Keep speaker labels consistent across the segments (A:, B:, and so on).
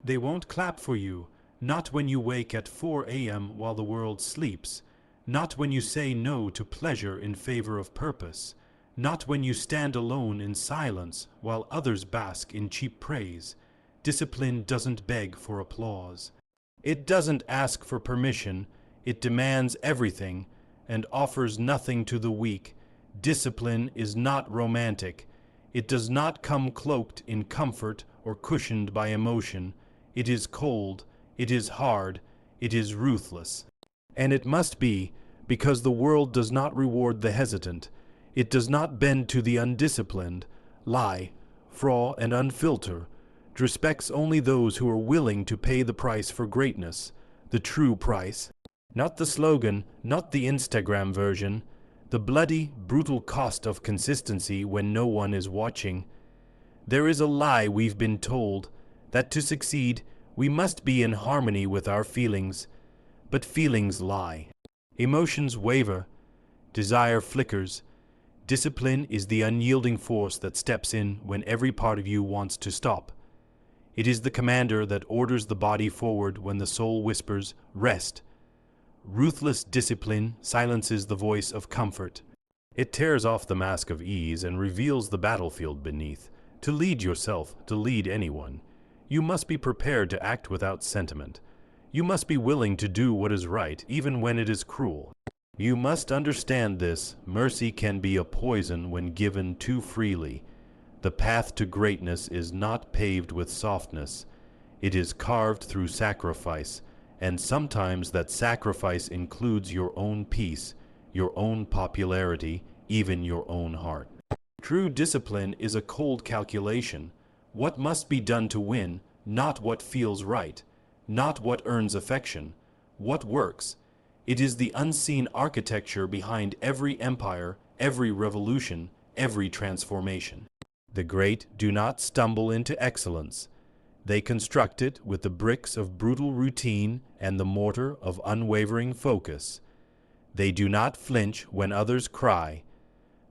A: They won't clap for you, not when you wake at 4 a.m. while the world sleeps, not when you say no to pleasure in favor of purpose, not when you stand alone in silence while others bask in cheap praise. Discipline doesn't beg for applause. It doesn't ask for permission. It demands everything and offers nothing to the weak. Discipline is not romantic. It does not come cloaked in comfort or cushioned by emotion. It is cold. It is hard. It is ruthless. And it must be, because the world does not reward the hesitant. It does not bend to the undisciplined, lie, fraud, and unfilter. It respects only those who are willing to pay the price for greatness, the true price. Not the slogan, not the Instagram version, the bloody, brutal cost of consistency when no one is watching. There is a lie we've been told, that to succeed, we must be in harmony with our feelings. But feelings lie. Emotions waver. Desire flickers. Discipline is the unyielding force that steps in when every part of you wants to stop. It is the commander that orders the body forward when the soul whispers, rest. Ruthless discipline silences the voice of comfort. It tears off the mask of ease and reveals the battlefield beneath. To lead yourself, to lead anyone, you must be prepared to act without sentiment. You must be willing to do what is right, even when it is cruel. You must understand this. Mercy can be a poison when given too freely. The path to greatness is not paved with softness. It is carved through sacrifice, and sometimes that sacrifice includes your own peace, your own popularity, even your own heart. True discipline is a cold calculation. What must be done to win, not what feels right, not what earns affection, what works. It is the unseen architecture behind every empire, every revolution, every transformation. The great do not stumble into excellence. They construct it with the bricks of brutal routine and the mortar of unwavering focus. They do not flinch when others cry.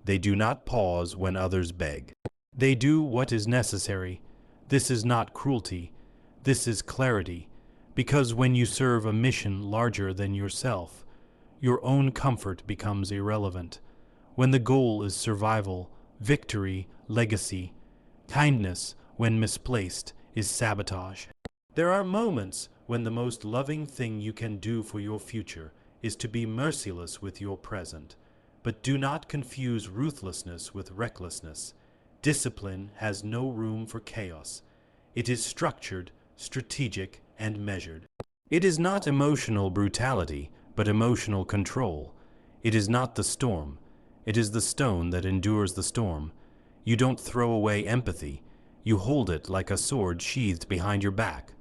A: They do not pause when others beg. They do what is necessary. This is not cruelty. This is clarity. Because when you serve a mission larger than yourself, your own comfort becomes irrelevant. When the goal is survival, victory, legacy, kindness, when misplaced, is sabotage. There are moments when the most loving thing you can do for your future is to be merciless with your present. But do not confuse ruthlessness with recklessness. Discipline has no room for chaos. It is structured, strategic, and measured. It is not emotional brutality, but emotional control. It is not the storm. It is the stone that endures the storm. You don't throw away empathy. You hold it like a sword sheathed behind your back,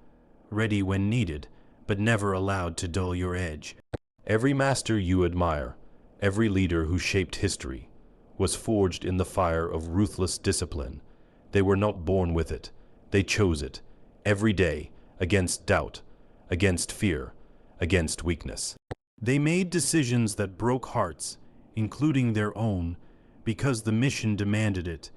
A: ready when needed, but never allowed to dull your edge. Every master you admire, every leader who shaped history, was forged in the fire of ruthless discipline. They were not born with it. They chose it, every day, against doubt, against fear, against weakness. They made decisions that broke hearts, including their own, because the mission demanded it.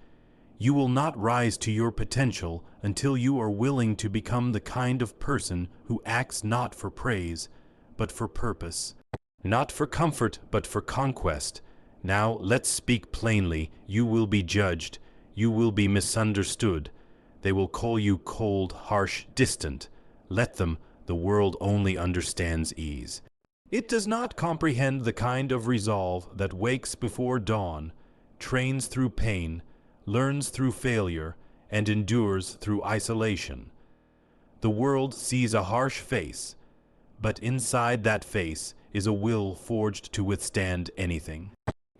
A: You will not rise to your potential until you are willing to become the kind of person who acts not for praise, but for purpose. Not for comfort, but for conquest. Now, let's speak plainly. You will be judged. You will be misunderstood. They will call you cold, harsh, distant. Let them. The world only understands ease. It does not comprehend the kind of resolve that wakes before dawn, trains through pain, learns through failure, and endures through isolation. The world sees a harsh face, but inside that face is a will forged to withstand anything.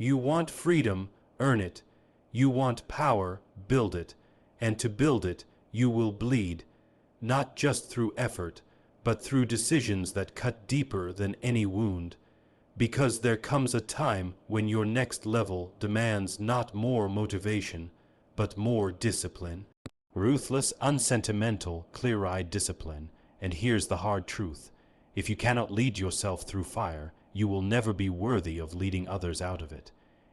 A: You want freedom, earn it. You want power, build it. And to build it, you will bleed, not just through effort, but through decisions that cut deeper than any wound. Because there comes a time when your next level demands not more motivation, but more discipline. Ruthless, unsentimental, clear-eyed discipline. And here's the hard truth. If you cannot lead yourself through fire, you will never be worthy of leading others out of it.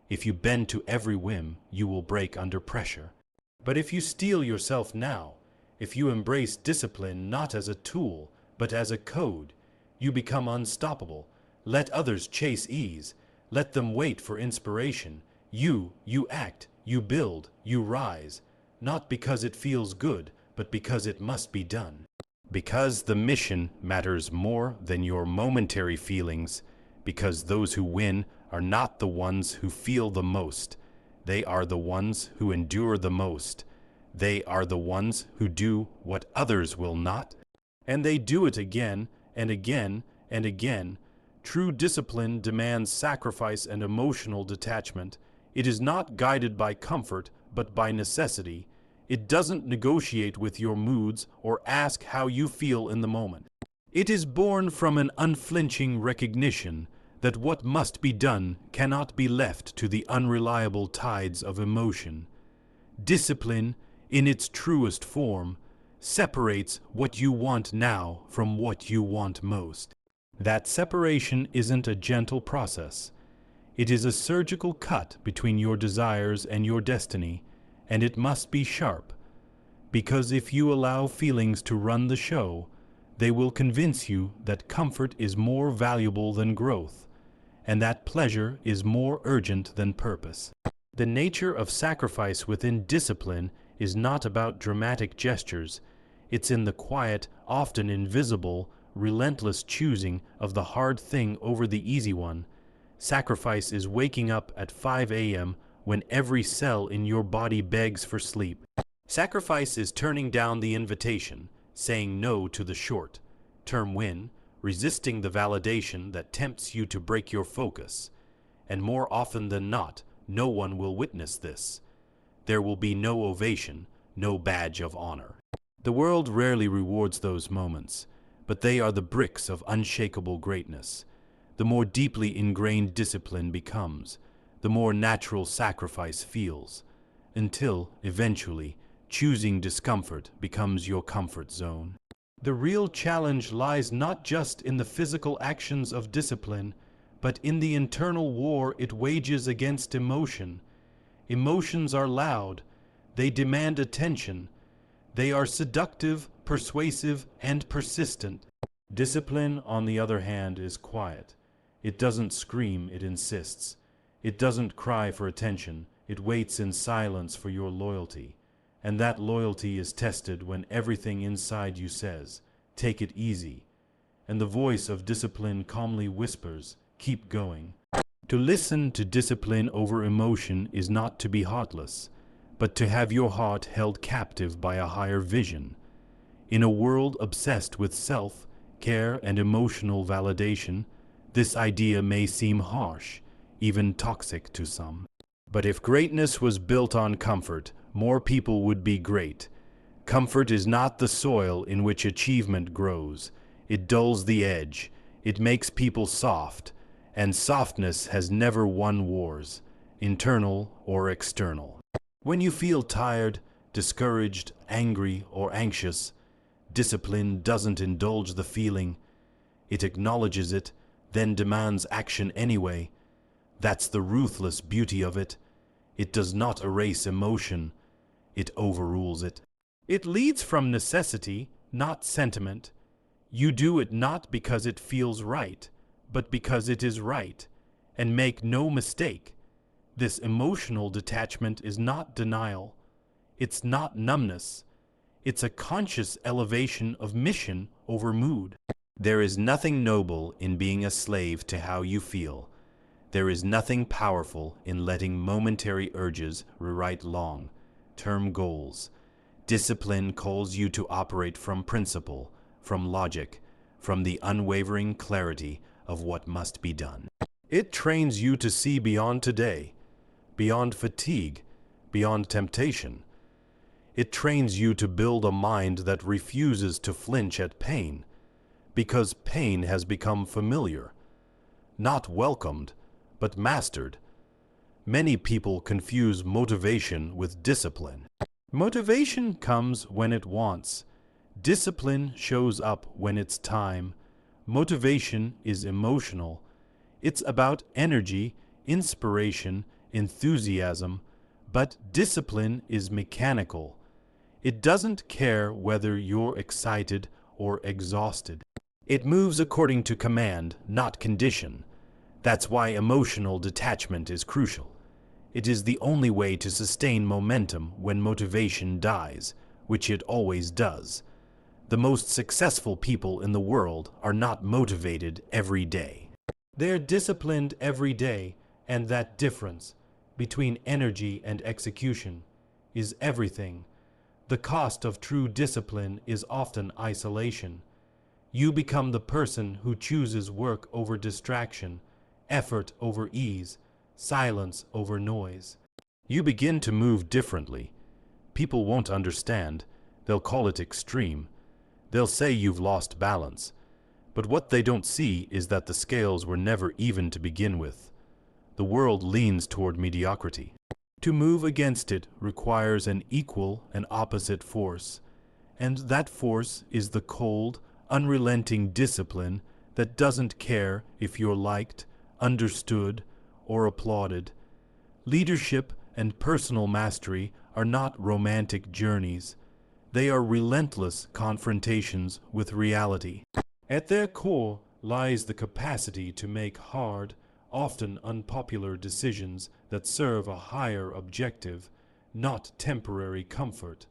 A: If you bend to every whim, you will break under pressure. But if you steel yourself now, If you embrace discipline not as a tool, but as a code, you become unstoppable. Let others chase ease. Let them wait for inspiration. You act, you build, you rise, not because it feels good, but because it must be done. Because the mission matters more than your momentary feelings, because those who win are not the ones who feel the most. They are the ones who endure the most. They are the ones who do what others will not. And they do it again and again and again. True discipline demands sacrifice and emotional detachment. It is not guided by comfort, but by necessity. It doesn't negotiate with your moods or ask how you feel in the moment. It is born from an unflinching recognition that what must be done cannot be left to the unreliable tides of emotion. Discipline, in its truest form, separates what you want now from what you want most. That separation isn't a gentle process. It is a surgical cut between your desires and your destiny, and it must be sharp, because if you allow feelings to run the show, they will convince you that comfort is more valuable than growth, and that pleasure is more urgent than purpose. The nature of sacrifice within discipline is not about dramatic gestures. It's in the quiet, often invisible, relentless choosing of the hard thing over the easy one. Sacrifice is waking up at 5 a.m. when every cell in your body begs for sleep. Sacrifice is turning down the invitation, saying no to the short-term win, resisting the validation that tempts you to break your focus. And more often than not, no one will witness this. There will be no ovation, no badge of honor. The world rarely rewards those moments, but they are the bricks of unshakable greatness. The more deeply ingrained discipline becomes, the more natural sacrifice feels, until, eventually, choosing discomfort becomes your comfort zone. The real challenge lies not just in the physical actions of discipline, but in the internal war it wages against emotion. Emotions are loud. They demand attention. They are seductive, persuasive, and persistent. Discipline, on the other hand, is quiet. It doesn't scream, it insists. It doesn't cry for attention. It waits in silence for your loyalty. And that loyalty is tested when everything inside you says, "Take it easy." And the voice of discipline calmly whispers, "Keep going." To listen to discipline over emotion is not to be heartless, but to have your heart held captive by a higher vision. In a world obsessed with self, care, and emotional validation, this idea may seem harsh, even toxic to some. But if greatness was built on comfort, more people would be great. Comfort is not the soil in which achievement grows. It dulls the edge. It makes people soft. And softness has never won wars, internal or external. When you feel tired, discouraged, angry, or anxious, discipline doesn't indulge the feeling. It acknowledges it, then demands action anyway. That's the ruthless beauty of it. It does not erase emotion. It overrules it. It leads from necessity, not sentiment. You do it not because it feels right, but because it is right. And make no mistake, this emotional detachment is not denial. It's not numbness. It's a conscious elevation of mission over mood. There is nothing noble in being a slave to how you feel. There is nothing powerful in letting momentary urges rewrite long-term goals. Discipline calls you to operate from principle, from logic, from the unwavering clarity of what must be done. It trains you to see beyond today, beyond fatigue, beyond temptation. It trains you to build a mind that refuses to flinch at pain, because pain has become familiar, not welcomed, but mastered. Many people confuse motivation with discipline. Motivation comes when it wants. Discipline shows up when it's time. Motivation is emotional. It's about energy, inspiration, enthusiasm, but discipline is mechanical. It doesn't care whether you're excited or exhausted. It moves according to command, not condition. That's why emotional detachment is crucial. It is the only way to sustain momentum when motivation dies, which it always does. The most successful people in the world are not motivated every day. They're disciplined every day, and that difference between energy and execution is everything. The cost of true discipline is often isolation. You become the person who chooses work over distraction, effort over ease, silence over noise. You begin to move differently. People won't understand. They'll call it extreme. They'll say you've lost balance. But what they don't see is that the scales were never even to begin with. The world leans toward mediocrity. To move against it requires an equal and opposite force, and that force is the cold, unrelenting discipline that doesn't care if you're liked, understood, or applauded. Leadership and personal mastery are not romantic journeys. They are relentless confrontations with reality. At their core lies the capacity to make hard, often unpopular decisions that serve a higher objective, not temporary comfort.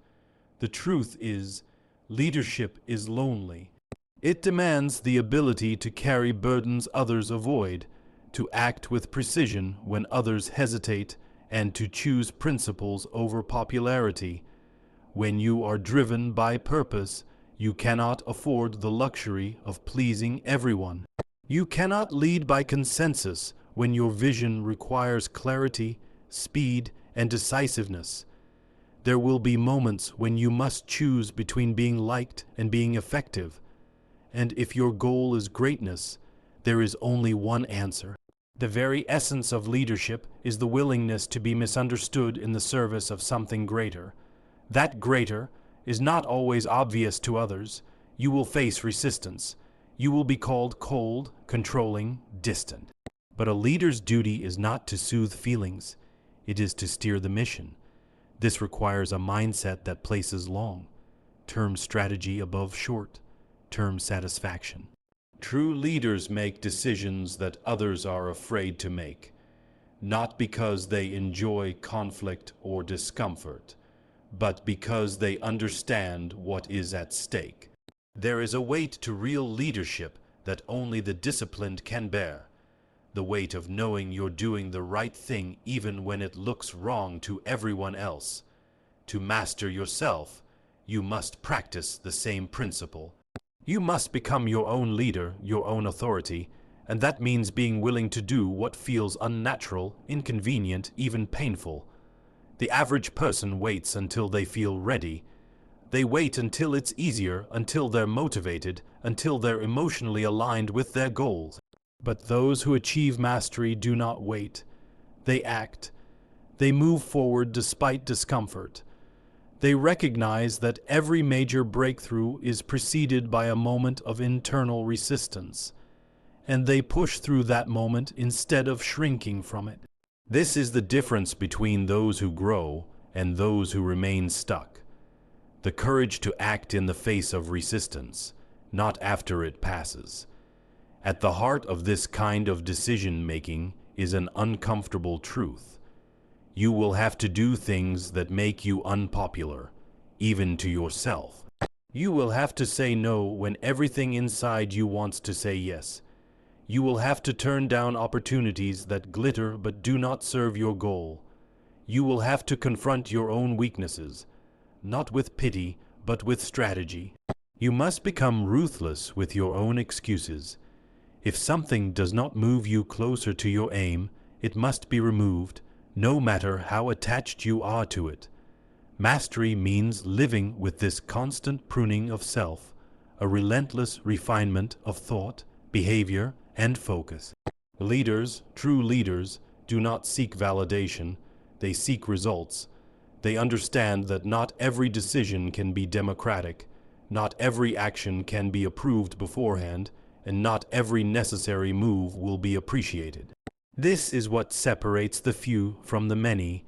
A: The truth is, leadership is lonely. It demands the ability to carry burdens others avoid, to act with precision when others hesitate, and to choose principles over popularity. When you are driven by purpose, you cannot afford the luxury of pleasing everyone. You cannot lead by consensus when your vision requires clarity, speed, and decisiveness. There will be moments when you must choose between being liked and being effective. And if your goal is greatness, there is only one answer. The very essence of leadership is the willingness to be misunderstood in the service of something greater. That greater is not always obvious to others. You will face resistance. You will be called cold, controlling, distant. But a leader's duty is not to soothe feelings. It is to steer the mission. This requires a mindset that places long-term strategy above short-term satisfaction. True leaders make decisions that others are afraid to make, not because they enjoy conflict or discomfort, but because they understand what is at stake. There is a weight to real leadership that only the disciplined can bear. The weight of knowing you're doing the right thing even when it looks wrong to everyone else. To master yourself, you must practice the same principle. You must become your own leader, your own authority, and that means being willing to do what feels unnatural, inconvenient, even painful. The average person waits until they feel ready. They wait until it's easier, until they're motivated, until they're emotionally aligned with their goals. But those who achieve mastery do not wait. They act. They move forward despite discomfort. They recognize that every major breakthrough is preceded by a moment of internal resistance, and they push through that moment instead of shrinking from it. This is the difference between those who grow and those who remain stuck. The courage to act in the face of resistance, not after it passes. At the heart of this kind of decision-making is an uncomfortable truth. You will have to do things that make you unpopular, even to yourself. You will have to say no when everything inside you wants to say yes. You will have to turn down opportunities that glitter but do not serve your goal. You will have to confront your own weaknesses, not with pity, but with strategy. You must become ruthless with your own excuses. If something does not move you closer to your aim, it must be removed, no matter how attached you are to it. Mastery means living with this constant pruning of self, a relentless refinement of thought, behavior, and focus. Leaders, true leaders, do not seek validation, they seek results. They understand that not every decision can be democratic, not every action can be approved beforehand, and not every necessary move will be appreciated. This is what separates the few from the many,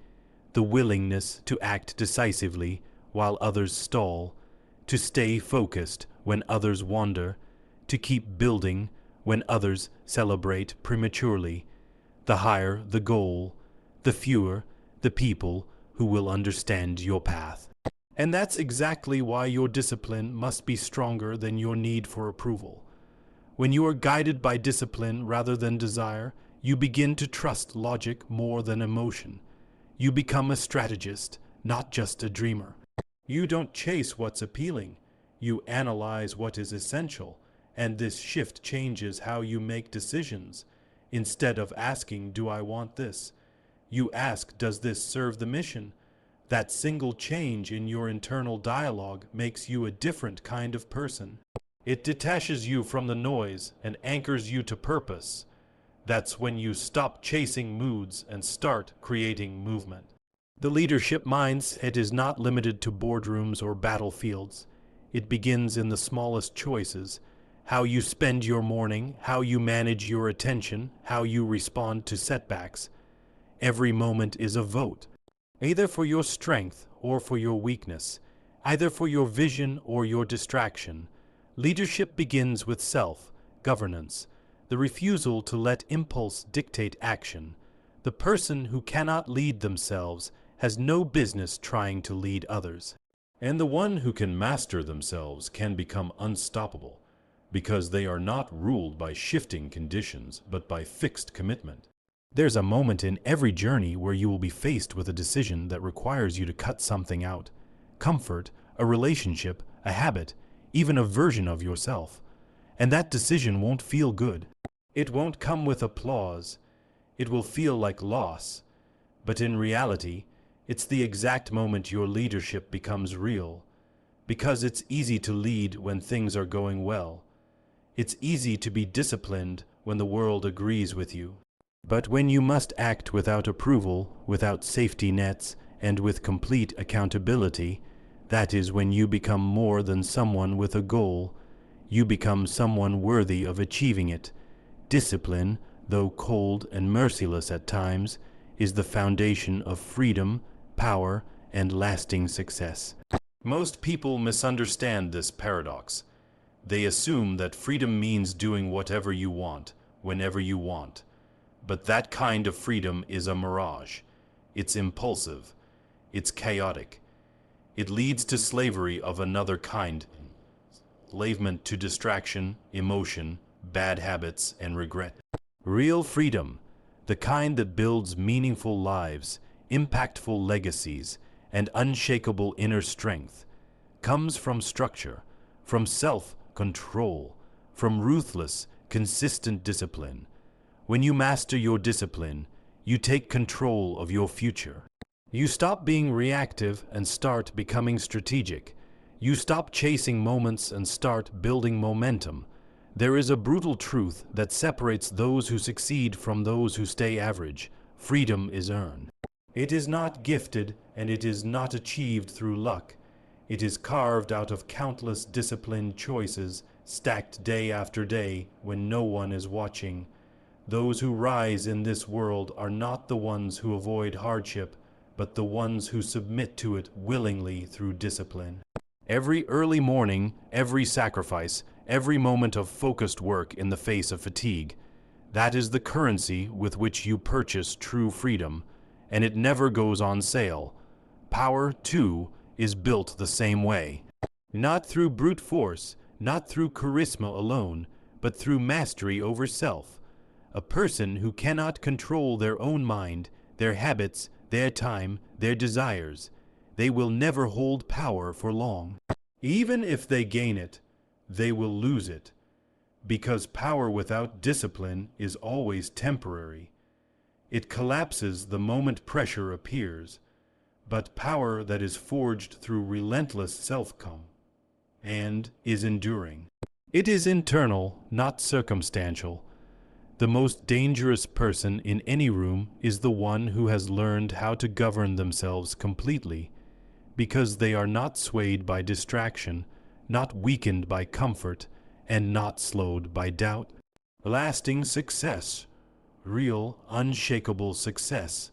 A: the willingness to act decisively while others stall, to stay focused when others wander, to keep building when others celebrate prematurely. The higher the goal, the fewer the people who will understand your path. And that's exactly why your discipline must be stronger than your need for approval. When you are guided by discipline rather than desire, you begin to trust logic more than emotion. You become a strategist, not just a dreamer. You don't chase what's appealing. You analyze what is essential, and this shift changes how you make decisions. Instead of asking, "Do I want this?" you ask, "Does this serve the mission?" That single change in your internal dialogue makes you a different kind of person. It detaches you from the noise and anchors you to purpose. That's when you stop chasing moods and start creating movement. The leadership mindset is not limited to boardrooms or battlefields. It begins in the smallest choices: how you spend your morning, how you manage your attention, how you respond to setbacks. Every moment is a vote, either for your strength or for your weakness, either for your vision or your distraction. Leadership begins with self-governance, the refusal to let impulse dictate action. The person who cannot lead themselves has no business trying to lead others. And the one who can master themselves can become unstoppable, because they are not ruled by shifting conditions, but by fixed commitment. There's a moment in every journey where you will be faced with a decision that requires you to cut something out. Comfort, a relationship, a habit, even a version of yourself. And that decision won't feel good. It won't come with applause. It will feel like loss. But in reality, it's the exact moment your leadership becomes real. Because it's easy to lead when things are going well. It's easy to be disciplined when the world agrees with you. But when you must act without approval, without safety nets, and with complete accountability, that is when you become more than someone with a goal. You become someone worthy of achieving it. Discipline, though cold and merciless at times, is the foundation of freedom, power, and lasting success. Most people misunderstand this paradox. They assume that freedom means doing whatever you want, whenever you want. But that kind of freedom is a mirage. It's impulsive. It's chaotic. It leads to slavery of another kind. Enslavement to distraction, emotion, bad habits, and regret. Real freedom, the kind that builds meaningful lives, impactful legacies, and unshakable inner strength, comes from structure, from self-control, from ruthless, consistent discipline. When you master your discipline, you take control of your future. You stop being reactive and start becoming strategic. You stop chasing moments and start building momentum. There is a brutal truth that separates those who succeed from those who stay average. Freedom is earned. It is not gifted, and it is not achieved through luck. It is carved out of countless disciplined choices, stacked day after day when no one is watching. Those who rise in this world are not the ones who avoid hardship, but the ones who submit to it willingly through discipline. Every early morning, every sacrifice, every moment of focused work in the face of fatigue, that is the currency with which you purchase true freedom, and it never goes on sale. Power, too, is built the same way. Not through brute force, not through charisma alone, but through mastery over self. A person who cannot control their own mind, their habits, their time, their desires, they will never hold power for long. Even if they gain it, they will lose it, because power without discipline is always temporary. It collapses the moment pressure appears, but power that is forged through relentless self-command and is enduring. It is internal, not circumstantial. The most dangerous person in any room is the one who has learned how to govern themselves completely, because they are not swayed by distraction, not weakened by comfort, and not slowed by doubt. Lasting success, real, unshakable success,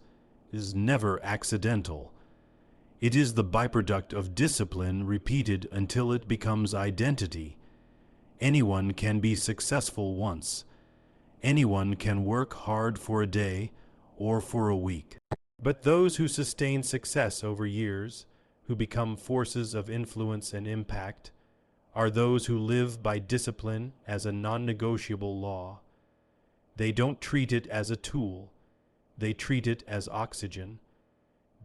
A: is never accidental. It is the byproduct of discipline repeated until it becomes identity. Anyone can be successful once. Anyone can work hard for a day or for a week. But those who sustain success over years, who become forces of influence and impact, are those who live by discipline as a non-negotiable law. They don't treat it as a tool. They treat it as oxygen.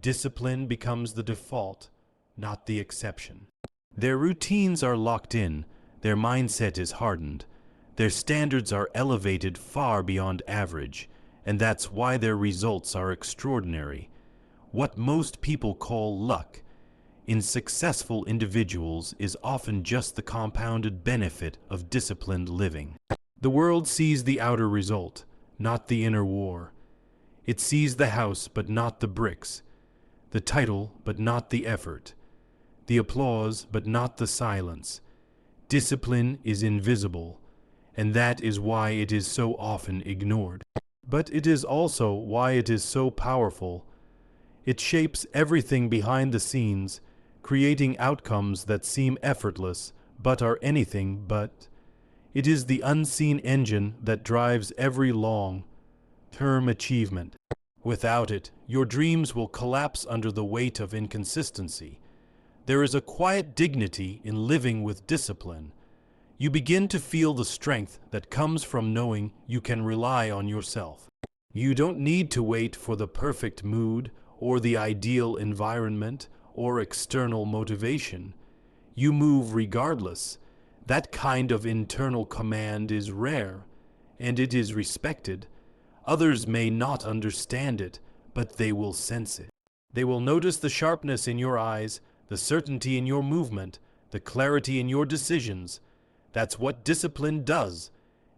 A: Discipline becomes the default, not the exception. Their routines are locked in. Their mindset is hardened. Their standards are elevated far beyond average, and that's why their results are extraordinary. What most people call luck in successful individuals is often just the compounded benefit of disciplined living. The world sees the outer result, not the inner war. It sees the house but not the bricks, the title but not the effort, the applause but not the silence. Discipline is invisible, and that is why it is so often ignored. But it is also why it is so powerful. It shapes everything behind the scenes, creating outcomes that seem effortless but are anything but. It is the unseen engine that drives every long-term achievement. Without it, your dreams will collapse under the weight of inconsistency. There is a quiet dignity in living with discipline. You begin to feel the strength that comes from knowing you can rely on yourself. You don't need to wait for the perfect mood or the ideal environment or external motivation. You move regardless. That kind of internal command is rare, and it is respected. Others may not understand it, but they will sense it. They will notice the sharpness in your eyes, the certainty in your movement, the clarity in your decisions. That's what discipline does.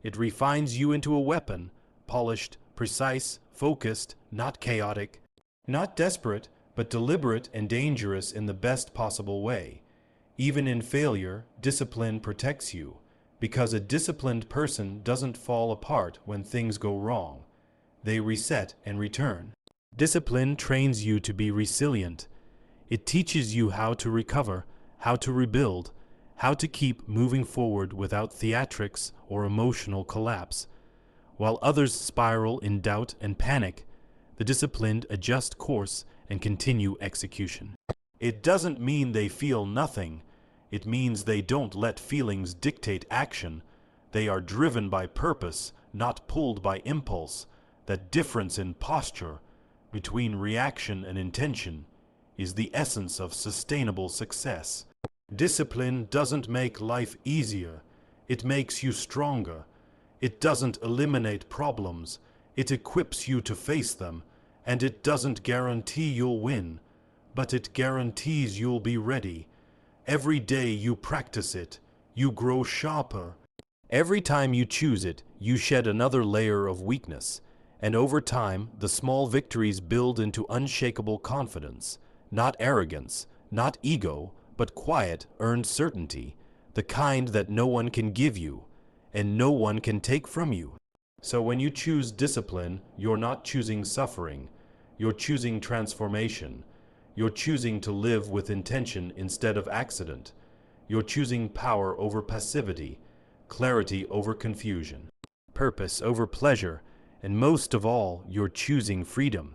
A: It refines you into a weapon, polished, precise, focused, not chaotic, not desperate, but deliberate and dangerous in the best possible way. Even in failure, discipline protects you, because a disciplined person doesn't fall apart when things go wrong. They reset and return. Discipline trains you to be resilient. It teaches you how to recover, how to rebuild, how to keep moving forward without theatrics or emotional collapse. While others spiral in doubt and panic, the disciplined adjust course and continue execution. It doesn't mean they feel nothing. It means they don't let feelings dictate action. They are driven by purpose, not pulled by impulse. That difference in posture between reaction and intention is the essence of sustainable success. Discipline doesn't make life easier. It makes you stronger. It doesn't eliminate problems. It equips you to face them. And it doesn't guarantee you'll win, but it guarantees you'll be ready. Every day you practice it, you grow sharper. Every time you choose it, you shed another layer of weakness. And over time, the small victories build into unshakable confidence. Not arrogance, not ego, but quiet, earned certainty. The kind that no one can give you, and no one can take from you. So when you choose discipline, you're not choosing suffering. You're choosing transformation. You're choosing to live with intention instead of accident. You're choosing power over passivity, clarity over confusion, purpose over pleasure, and most of all, you're choosing freedom,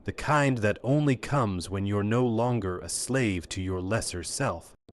A: the kind that only comes when you're no longer a slave to your lesser self.